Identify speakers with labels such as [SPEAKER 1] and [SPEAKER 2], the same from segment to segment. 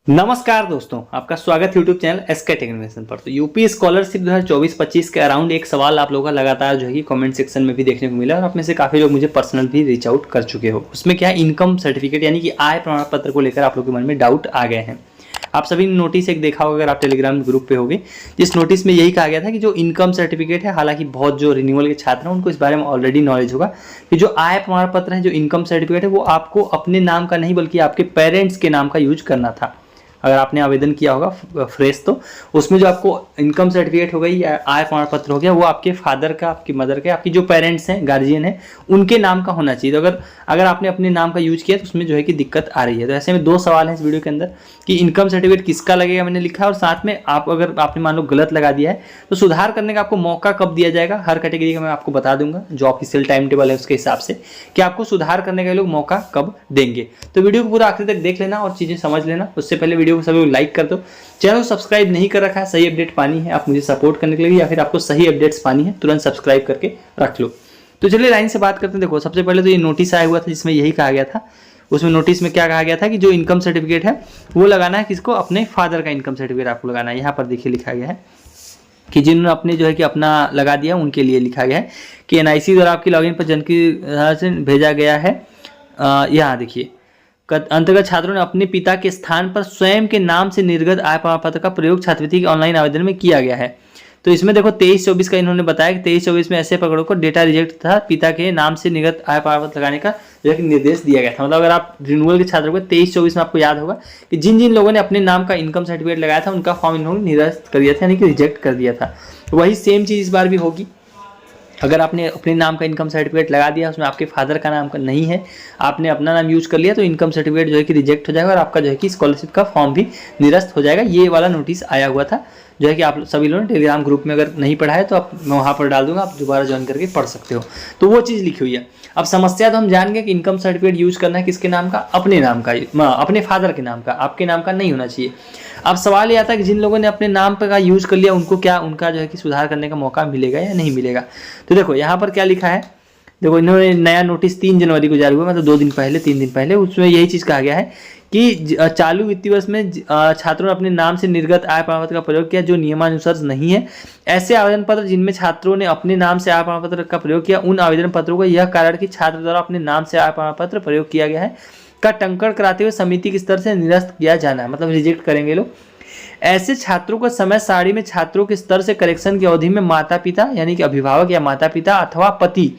[SPEAKER 1] नमस्कार दोस्तों, आपका स्वागत है यूट्यूब चैनल एसके टेक्निकल पर। तो यूपी स्कॉलरशिप 2024-25 के अराउंड एक सवाल आप लोगों का लगातार जो है कि कमेंट सेक्शन में भी देखने को मिला और आप में से काफ़ी लोग मुझे पर्सनल भी रीच आउट कर चुके हो। उसमें क्या है, इनकम सर्टिफिकेट यानी कि आय प्रमाण पत्र को लेकर आप लोगों के मन में डाउट आ गए हैं। आप सभी ने नोटिस एक देखा होगा अगर आप टेलीग्राम ग्रुप पे होगे, जिस नोटिस में यही कहा गया था कि जो इनकम सर्टिफिकेट है, हालांकि बहुत जो रिन्यूअल के छात्र हैं उनको इस बारे में ऑलरेडी नॉलेज होगा कि जो आय प्रमाण पत्र है, जो इनकम सर्टिफिकेट है, वो आपको अपने नाम का नहीं बल्कि आपके पेरेंट्स के नाम का यूज करना था। अगर आपने आवेदन किया होगा फ्रेश, तो उसमें जो आपको इनकम सर्टिफिकेट हो गई या आय प्रमाण पत्र हो गया, वो आपके फादर का, आपकी मदर का, आपकी जो पेरेंट्स हैं, गार्जियन हैं, उनके नाम का होना चाहिए। तो अगर आपने अपने नाम का यूज किया तो उसमें जो है कि दिक्कत आ रही है। तो ऐसे में दो सवाल हैं इस वीडियो के अंदर कि इनकम सर्टिफिकेट किसका लगेगा, मैंने लिखा है, और साथ में अगर आपने मान लो गलत लगा दिया है तो सुधार करने का आपको मौका कब दिया जाएगा। हर कैटेगरी का मैं आपको बता दूंगा, जो ऑफिशियल टाइम टेबल है उसके हिसाब से कि आपको सुधार करने का लोग मौका कब देंगे। तो वीडियो को पूरा आखिर तक देख लेना और चीजें समझ लेना। उससे पहले वीडियो को सभी लाइक कर दो, चैनल को सब्सक्राइब नहीं कर रखा है, सही अपडेट पानी है, आप मुझे सपोर्ट करने के लिए या फिर आपको सही अपडेट्स पानी है, तुरंत सब्सक्राइब करके रख लो। तो चलिए लाइन से बात करते हैं। देखो, सबसे पहले तो ये नोटिस आया हुआ था जिसमें यही कहा गया था। उसमें नोटिस में क्या कहा गया था कि जो इनकम सर्टिफिकेट है वो लगाना है किसको, अपने फादर का इनकम सर्टिफिकेट आपको लगाना है। यहाँ पर देखिए लिखा गया है कि जिन्होंने अपने जो है कि अपना लगा दिया उनके लिए लिखा गया है कि एनआईसी द्वारा आपकी लॉगिन पर जानकारी से भेजा गया है। यहाँ देखिए अंतर्गत छात्रों ने अपने पिता के स्थान पर स्वयं के नाम से निर्गत आय प्रमाण पत्र का प्रयोग छात्रवृत्ति के ऑनलाइन आवेदन में किया गया है। तो इसमें देखो 23-24 का इन्होंने बताया कि 23-24 में ऐसे पकड़ों को डेटा रिजेक्ट था, पिता के नाम से निर्गत आय प्रमाण पत्र लगाने का जो है कि निर्देश दिया गया था। मतलब अगर आप रिन्यूअल के छात्रों को 23-24 में आपको याद होगा कि जिन जिन लोगों ने अपने नाम का इनकम सर्टिफिकेट लगाया था उनका फॉर्म इन्होंने निरस्त कर दिया था, यानी कि रिजेक्ट कर दिया था। वही सेम चीज़ इस बार भी होगी। अगर आपने अपने नाम का इनकम सर्टिफिकेट लगा दिया, उसमें आपके फादर का नाम का नहीं है, आपने अपना नाम यूज कर लिया, तो इनकम सर्टिफिकेट जो है कि रिजेक्ट हो जाएगा और आपका जो है कि स्कॉलरशिप का फॉर्म भी निरस्त हो जाएगा। ये वाला नोटिस आया हुआ था जो है कि आप सभी लोगों ने टेलीग्राम ग्रुप में अगर नहीं पढ़ा है तो आप मैं वहाँ पर डाल दूंगा, आप दोबारा ज्वाइन करके पढ़ सकते हो। तो वो चीज़ लिखी हुई है। अब समस्या तो हम जान गए कि इनकम सर्टिफिकेट यूज करना है किसके नाम का, अपने नाम का, अपने फादर के नाम का, आपके नाम का नहीं होना चाहिए। अब सवाल ये आता है कि जिन लोगों ने अपने नाम पर का यूज कर लिया उनको क्या उनका जो है कि सुधार करने का मौका मिलेगा या नहीं मिलेगा। तो देखो यहाँ पर क्या लिखा है, देखो इन्होंने नया नोटिस 3 जनवरी को जारी हुआ, मतलब 2 दिन पहले, 3 दिन पहले, उसमें यही चीज़ कहा गया है कि चालू वित्तीय वर्ष में छात्रों ने अपने नाम से निर्गत आय प्रमाण पत्र का प्रयोग किया जो नियमानुसार नहीं है। ऐसे आवेदन पत्र जिनमें छात्रों ने अपने नाम से आय प्रमाण पत्र का प्रयोग किया, उन आवेदन पत्रों को यह कारण कि छात्र द्वारा अपने नाम से आय प्रमाण पत्र प्रयोग किया गया है का टंकण कराते हुए समिति के स्तर से निरस्त किया जाना है, मतलब रिजेक्ट करेंगे लोग। ऐसे छात्रों को समय सारणी में छात्रों के स्तर से करेक्शन की अवधि में माता पिता यानी कि अभिभावक या माता पिता अथवा पति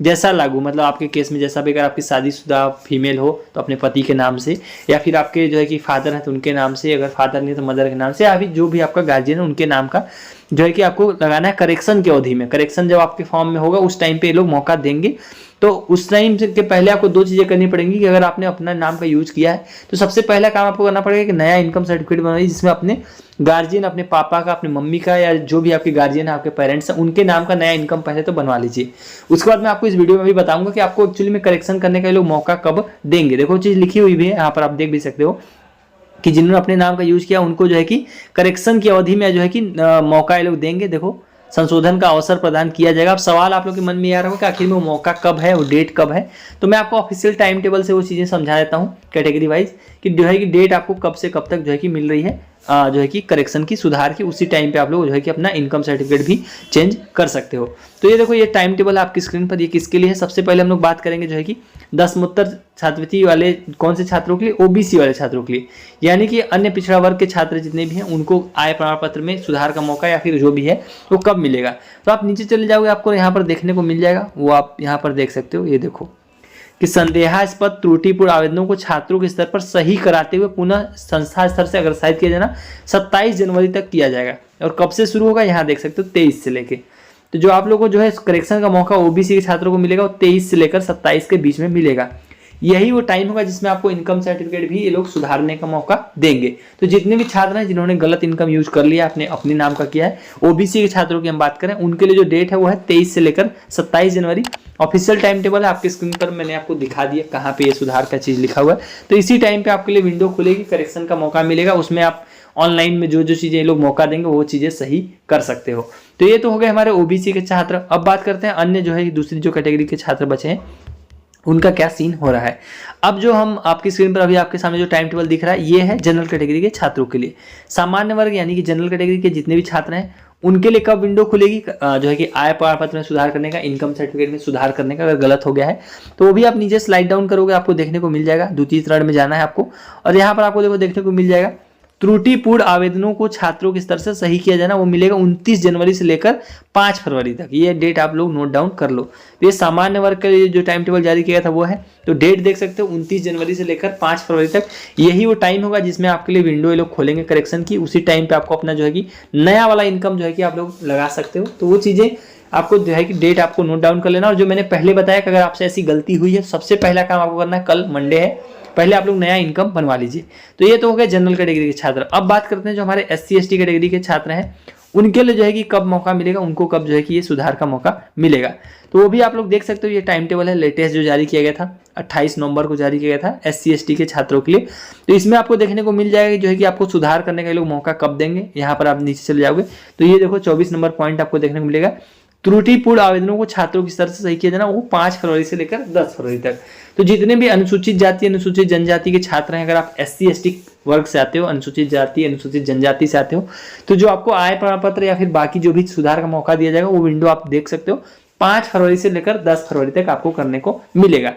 [SPEAKER 1] जैसा लागू, मतलब आपके केस में जैसा भी, अगर आपकी शादीशुदा फीमेल हो तो अपने पति के नाम से, या फिर आपके जो है कि फादर है तो उनके नाम से, अगर फादर नहीं तो मदर के नाम से, या फिर जो भी आपका गार्जियन है उनके नाम का जो है कि आपको लगाना है करेक्शन की अवधि में। करेक्शन जब आपके फॉर्म में होगा उस टाइम पे ये लोग मौका देंगे। तो उस टाइम के पहले आपको 2 चीज़ें करनी पड़ेंगी कि अगर आपने अपना नाम का यूज किया है तो सबसे पहला काम आपको करना पड़ेगा कि नया इनकम सर्टिफिकेट बनवाइए जिसमें अपने गार्जियन, अपने पापा का, अपने मम्मी का, या जो भी आपके गार्जियन है, आपके पेरेंट्स हैं, उनके नाम का नया इनकम पहले तो बनवा लीजिए। उसके बाद मैं आपको इस वीडियो में भी बताऊंगा कि आपको एक्चुअली में करेक्शन करने का लोग मौका कब देंगे। देखो चीज़ लिखी हुई भी है, यहाँ पर आप देख भी सकते हो कि जिन्होंने अपने नाम का यूज किया उनको जो है कि करेक्शन की अवधि में जो है कि मौका ये लोग देंगे। देखो संशोधन का अवसर प्रदान किया जाएगा। अब सवाल आप लोग के मन में आ रहा होगा कि आखिर में वो मौका कब है, वो डेट कब है। तो मैं आपको ऑफिशियल टाइम टेबल से वो चीज़ें समझा देता हूँ कैटेगरी वाइज कि जो है कि डेट आपको कब से कब तक जो है कि मिल रही है, जो है कि करेक्शन की, सुधार की। उसी टाइम पे आप लोग जो है कि अपना इनकम सर्टिफिकेट भी चेंज कर सकते हो। तो ये देखो ये टाइम टेबल आपकी स्क्रीन पर, ये किसके लिए है। सबसे पहले हम लोग बात करेंगे जो है कि दसमोत्तर छात्रवृत्ति वाले कौन से छात्रों के लिए, ओबीसी वाले छात्रों के लिए, यानी कि अन्य पिछड़ा वर्ग के छात्र जितने भी हैं उनको आय प्रमाण पत्र में सुधार का मौका या फिर जो भी है वो कब मिलेगा। तो आप नीचे चले जाओगे, आपको यहाँ पर देखने को मिल जाएगा, वो आप यहाँ पर देख सकते हो। ये देखो कि संदेहास्पद त्रुटिपूर्ण आवेदनों को छात्रों के स्तर पर सही कराते हुए पुनः संस्था स्तर से अग्रसारित किया जाना 27 जनवरी तक किया जाएगा। और कब से शुरू होगा, यहाँ देख सकते हो 23 से लेके। तो जो आप लोगों को जो है करेक्शन का मौका ओबीसी के छात्रों को मिलेगा वो 23 से लेकर 27 के बीच में मिलेगा। यही वो टाइम होगा जिसमें आपको इनकम सर्टिफिकेट भी ये लोग सुधारने का मौका देंगे। तो जितने भी छात्र हैं जिन्होंने गलत इनकम यूज कर लिया, अपने नाम का किया है, ओबीसी के छात्रों की हम बात करें, उनके लिए जो डेट है वो है 23 से लेकर 27 जनवरी। ऑफिशियल टाइम टेबल है आपकी स्क्रीन पर, मैंने आपको दिखा दिया कहाँ पे ये सुधार का चीज लिखा हुआ है। तो इसी टाइम पे आपके लिए विंडो खुलेगी, करेक्शन का मौका मिलेगा, उसमें आप ऑनलाइन में जो जो चीजें ये लोग मौका देंगे वो चीजें सही कर सकते हो। तो ये तो हो गए हमारे ओबीसी के छात्र। अब बात करते हैं अन्य जो है दूसरी जो कैटेगरी के छात्र बचे हैं उनका क्या सीन हो रहा है। अब जो हम आपकी स्क्रीन पर अभी आपके सामने जो टाइम टेबल दिख रहा है ये है जनरल कैटेगरी के छात्रों के लिए। सामान्य वर्ग यानी कि जनरल कैटेगरी के जितने भी छात्र हैं उनके लिए कब विंडो खुलेगी, जो है कि आय प्रमाण पत्र में सुधार करने का, इनकम सर्टिफिकेट में सुधार करने का, अगर गलत हो गया है तो वो भी आप नीचे स्लाइड डाउन करोगे आपको देखने को मिल जाएगा। द्वितीय चरण में जाना है आपको और यहाँ पर आपको देखने को मिल जाएगा त्रुटिपूर्ण आवेदनों को छात्रों के स्तर से सही किया जाना, वो मिलेगा 29 जनवरी से लेकर 5 फरवरी तक। ये डेट आप लोग नोट डाउन कर लो। ये सामान्य वर्ग के लिए जो टाइम टेबल जारी किया था वो है, तो डेट देख सकते हो 29 जनवरी से लेकर 5 फरवरी तक। यही वो टाइम होगा जिसमें आपके लिए विंडो ये लोग खोलेंगे करेक्शन की। उसी टाइम पे आपको अपना जो है कि नया वाला इनकम जो है कि आप लोग लगा सकते हो। तो वो चीजें आपको जो है कि डेट आपको नोट डाउन कर लेना। और जो मैंने पहले बताया कि अगर आपसे ऐसी गलती हुई है, सबसे पहला काम आपको करना है, कल मंडे है, पहले आप लोग नया इनकम बनवा लीजिए। तो ये तो हो गया जनरल कैटेगरी के छात्र। अब बात करते हैं जो हमारे SC ST कैटेगरी के छात्र हैं उनके लिए जो है कि कब मौका मिलेगा, उनको कब जो है कि ये सुधार का मौका मिलेगा। तो वो भी आप लोग देख सकते हो, ये टाइम टेबल है लेटेस्ट जो जारी किया गया था 28 नवंबर को जारी किया गया था SC ST के छात्रों के लिए। तो इसमें आपको देखने को मिल जाएगा जो है कि आपको सुधार करने का ये लोग मौका कब देंगे। यहाँ पर आप नीचे चले जाओगे तो ये देखो 24 नंबर पॉइंट आपको देखने को मिलेगा, त्रुटिपूर्ण आवेदनों को छात्रों की स्तर से सही किया जाना, वो 5 फरवरी से लेकर 10 फरवरी तक। तो जितने भी अनुसूचित जाति अनुसूचित जनजाति के छात्र हैं, अगर आप SC ST वर्ग से आते हो, अनुसूचित जाति अनुसूचित जनजाति से आते हो, तो जो आपको आय प्रमाण पत्र या फिर बाकी जो भी सुधार का मौका दिया जाएगा वो विंडो आप देख सकते हो 5 फरवरी से लेकर 10 फरवरी तक आपको करने को मिलेगा।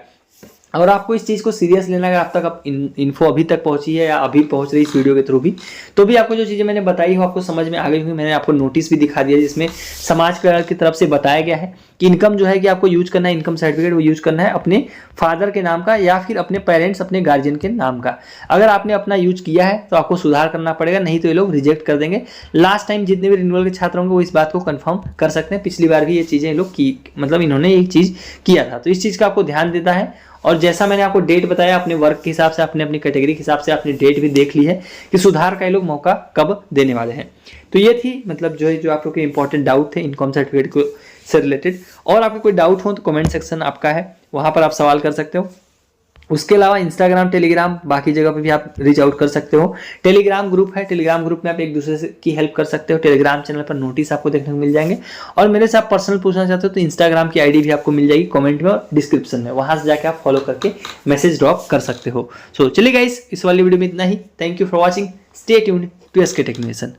[SPEAKER 1] और आपको इस चीज को सीरियस लेना, अगर आप तक इन्फो अभी तक पहुंची है या अभी पहुंच रही इस वीडियो के थ्रू भी, तो भी आपको जो चीजें मैंने बताई हो आपको समझ में आ गई होगी। मैंने आपको नोटिस भी दिखा दिया जिसमें समाज कल्याण की तरफ से बताया गया है कि इनकम जो है कि आपको यूज करना है, इनकम सर्टिफिकेट वो यूज करना है अपने फादर के नाम का या फिर अपने पेरेंट्स अपने गार्जियन के नाम का। अगर आपने अपना यूज किया है तो आपको सुधार करना पड़ेगा, नहीं तो ये लोग रिजेक्ट कर देंगे। लास्ट टाइम जितने भी रिन्यूअल के छात्र होंगे वो इस बात को कंफर्म कर सकते हैं, पिछली बार भी ये चीजें लोग की, मतलब इन्होंने एक चीज किया था। तो इस चीज का आपको ध्यान देता है। और जैसा मैंने आपको डेट बताया अपने वर्क के हिसाब से, अपने अपनी कैटेगरी के हिसाब से आपने डेट भी देख ली है कि सुधार का ये लोग मौका कब देने वाले हैं। तो ये थी मतलब जो है जो आप लोग के इंपॉर्टेंट डाउट थे इनकम सर्टिफिकेट को से रिलेटेड। और आपको कोई डाउट हो तो कमेंट सेक्शन आपका है, वहां पर आप सवाल कर सकते हो। उसके अलावा इंस्टाग्राम टेलीग्राम बाकी जगह पे भी आप रीच आउट कर सकते हो। टेलीग्राम ग्रुप है, टेलीग्राम ग्रुप में आप एक दूसरे की हेल्प कर सकते हो। टेलीग्राम चैनल पर नोटिस आपको देखने को मिल जाएंगे। और मेरे से आप पर्सनल पूछना चाहते हो तो इंस्टाग्राम की आईडी भी आपको मिल जाएगी कमेंट में और डिस्क्रिप्शन में, वहां से जाके आप फॉलो करके मैसेज ड्रॉप कर सकते हो। सो चलिए गाइस, इस वाली वीडियो में इतना ही। Thank you for watching, stay tuned to SK technician.